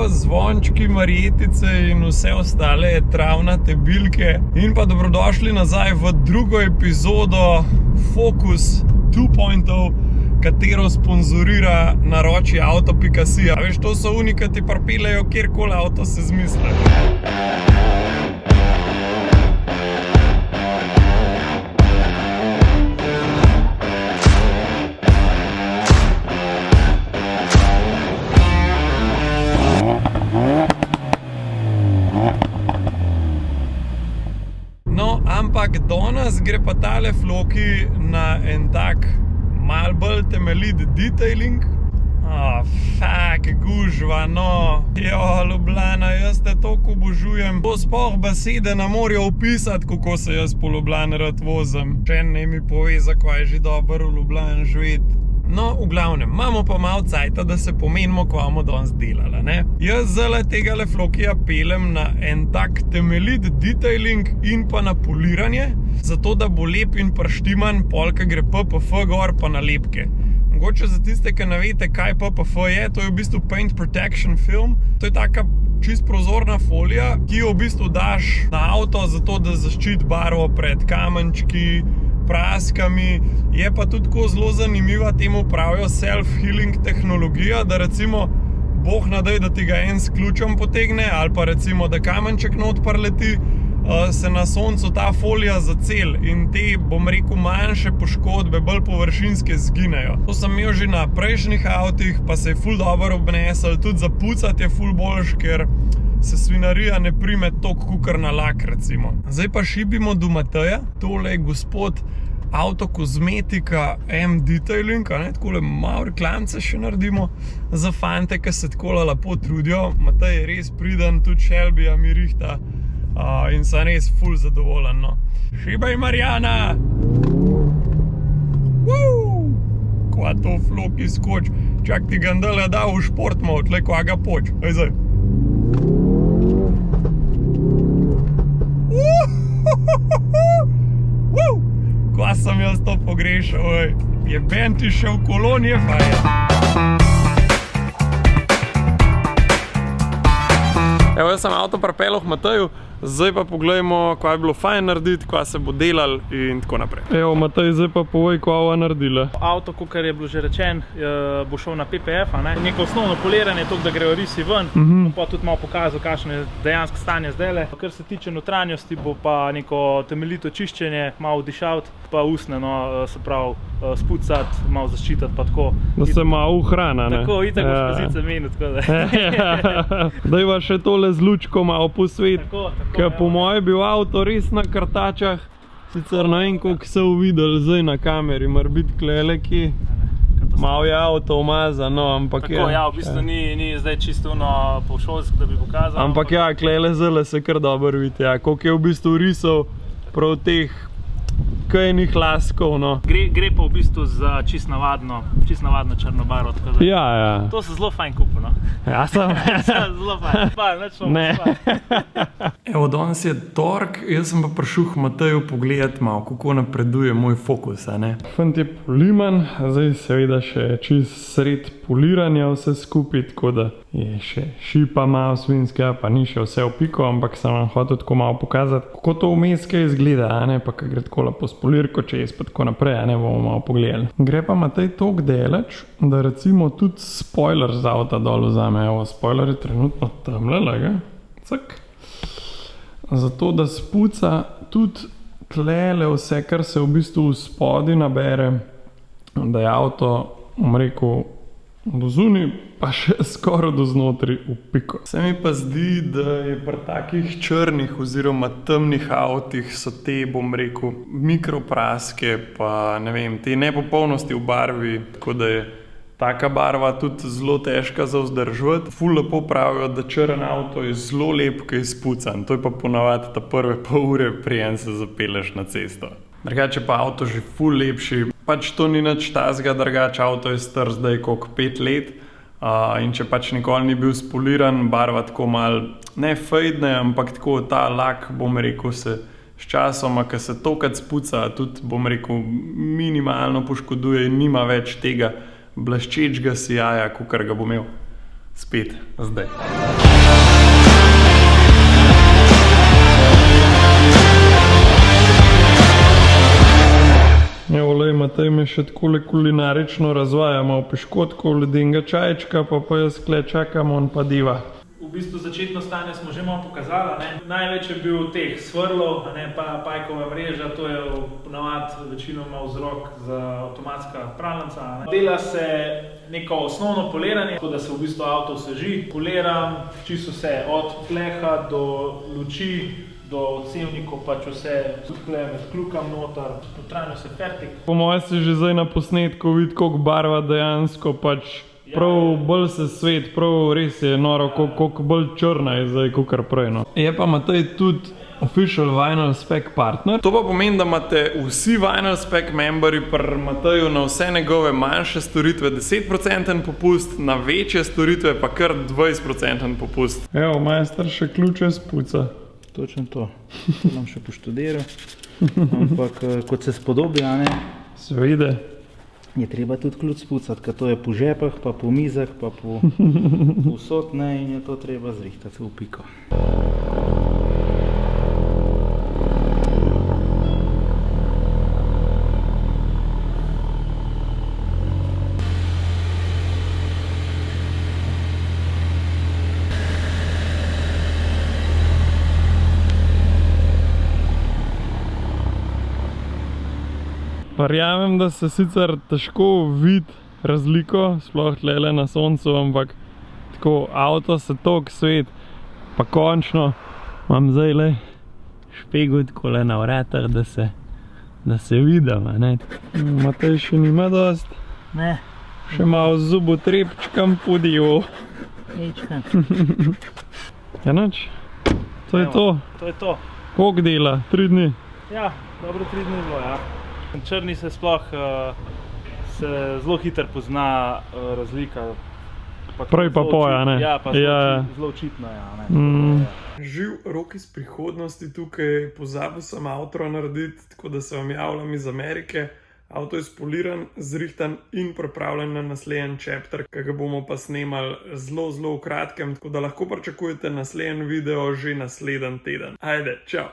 zdravo, zvončki, marjetice in vse ostale travnate bilke. In pa dobrodošli nazaj v drugo epizodo Focus 2.0, katero sponzorira naročje Auto.si. A veš, to so oni, ki ti pripeljejo kjerkoli avto se zmisli. Ampak danes gre pa tale floki na en tak mal bolj temeljit detailing. Gužva, no. Ljubljana, jaz te toliko obožujem. To sploh besede ne morajo opisati, kako se jaz po Ljubljani rad vozim. Še ne mi pove, zakaj je že dobro v Ljubljani živeti. No, v glavnem, imamo pa malo cajta, da se pomenimo, ko bomo danes delali, ne? Jaz zdaj tegale flokija pelem na en tak temeljit detailing in pa na poliranje, zato da bo lep in prštiman, polka gre PPF gor pa nalepke. Mogoče za tiste, ki ne veste, kaj PPF je, to je v bistvu Paint Protection Film. To je taka čist prozorna folija, ki jo v bistvu daš na avto, zato da zaščiti barvo pred kamenčki, praskami. Je pa tudi tako zelo zanimiva, temu pravijo self-healing tehnologija, da recimo Bog nadej, da ti ga en s ključem potegne, ali pa recimo, da kamenček not preleti, se na soncu ta folija zaceli in te, bom rekel, manjše poškodbe, bolj površinske zginejo. To sem imel že na prejšnjih avtih, pa se je ful dobro obnesel, tudi za pucati je ful boljš, ker se svinarija ne prime toliko kukar na lak, recimo. Zdaj pa šibimo do Mateja. Tole je gospod Autokozmetika M Detailing, takole malo reklamce še naredimo za fante, ki se takole lepo trudijo. Matej je res priden, tudi Shelbyja mi rihta in sem res ful zadovoljen, no. Šibaj, Marjana! Kva to floki skoč. Čak ti ga ndale da v šport mod, tle kva ga poč. Aj zdaj. Kva sem jaz to pogrešal, jeben ti še v kolonije, faje. Evo, jaz sem avto pripeljal k Mateju, zdaj pa poglejmo, kva je bilo fajn narediti, kva se bo delal in tako naprej. Evo, Matej, zdaj pa povej, kva ova naredila. Avto, kakor je bilo že rečen, bo šel na PPF, neko osnovno poliranje, toliko, da grejo risi ven. Bom pa tudi malo pokazal, kakšno je dejansko stanje zdajle. Kar se tiče notranjosti, bo pa neko temeljito čiščenje, malo dišavt, pa usne, no, se pravi, spucati, malo zaščitati, pa tako. Da se malo uhrana, ne? Tako, itak bo špezice menil, tako da. Dajva še tole z lučko malo posvet. Tako, ker po moje bil avto res na krtačah, sicer ne vem, koliko se uvidel zdaj na kameri, mar biti klele ki. Malo je avto umazan, no, ampak tako, ja, v bistvu ni zdaj čisto po šolsk, da bi pokazal. Ampak ja, klele zele se kar dobro vidi, ja, koliko je v bistvu risov prav teh kajnih laskov, no. Gre pa v bistvu za čist navadno črno barvo, tako da. Ja, ja. To se zelo fajn kupi, no. Ja, sem. Zelo fajn, nič ne. Evo, danes je tork, jaz sem pa prišel k Mateju pogledati malo, kako napreduje moj Focus, ne. Fant je poliman, zdaj seveda še čist sred poliranja vse skupaj, tako da je še šipa malo svinska, pa ni še vse v piko, ampak sem vam hotel tako malo pokazati, kako to vmes kaj izgleda, pa ka gre tako lepo s polirko čez, pa tako naprej, bomo malo pogledali. Gre pa Matej toliko deleč, da recimo tudi spoiler z avta dol vzame. Evo, spoiler je trenutno tamle, lega, cak. Zato, da spuca tudi tlele vse, kar se v bistvu v spodi nabere, da je avto, bom rekel, do zunaj, pa še skoraj do znotri v piko. Se mi pa zdi, da je pri takih črnih oziroma temnih avtih so te, bom rekel, mikropraske, pa ne vem, te nepopolnosti v barvi, tako da je taka barva tudi zelo težka za vzdrževati. Ful lepo pravijo, da črn avto je zelo lep, ko je spucan. To je pa ponavadi ta prve pol ure, preden se zapelješ na cesto. Drugače pa avto že ful lepši. Pač to ni nič tazga, drugače avto je star zdaj koliko 5 let. In če pač nikoli ni bil spoliran, barva tako malo, ne fejdne, ampak tako ta lak, bom rekel, se s časoma, ko se tokrat spuca, tudi, bom rekel, minimalno poškoduje in nima več tega bleščečega sijaja, kakor ga bo imel. spet zdaj. Evo, lej, Matej me še takole kulinarično razvaja, malo piškotkov, ledenega čajčka, pa jaz kle čakam, on pa diva. V bistvu začetno stanje smo že malo pokazali, ne. Največ je bil teh svrlov, ne, pa pajkova mreža, to je navad večinoma vzrok za avtomatska pralnica, ne. Dela se neko osnovno poliranje, tako da se v bistvu avto osveži. Poliram čisto vse, od pleha do luči, do odsevnikov, pač vse tukaj med klukam noter, notranjo se fertik. Po mojem se že zdaj na posnetku vidi, koliko barva dejansko pač prav bolj se svet, prav res je noro, koliko bolj črna je zdaj, kakor prej, no. Je pa Matej tudi official Vinyl Spec partner. To pa pomeni, da imate vsi Vinyl Spec memberji pri Mateju na vse njegove manjše storitve 10% popust, na večje storitve pa kar 20% popust. Evo, majster še ključe spuca. Točno to. To bom še poštudiral. Ampak kot se spodobi, a ne? Seveda. Je treba tudi ključ spucati, ker to je po žepah, pa po mizah, pa po vsot, ne, in je to treba zrihtati v piko. Verjamem, da se sicer težko vidi razliko, sploh tlele na soncu, ampak tako avto se toliko svet, pa končno imam zdaj le špegut kole na vratah, da se vidim, ne. Matej še nima dost. Ne. Še malo z zubotrepčkam podijo. Ečkam. Ja, nič. To je to. To je to. Koliko dela? 3 dni? Ja, dobro 3 dni bilo, ja. Črni se sploh se zelo hitro pozna razlika. Prej pa poja, ne? Ja, pa zelo očitno, ja, ne. Živ Rok iz prihodnosti tukaj, pozabil sem outro narediti, tako da se vam javljam iz Amerike. Avto je spoliran, zrihtan in pripravljen na naslednji chapter, ki ga bomo pa snemali zelo v kratkem, tako da lahko pričakujete naslednji video že naslednji teden. Ajde, čau!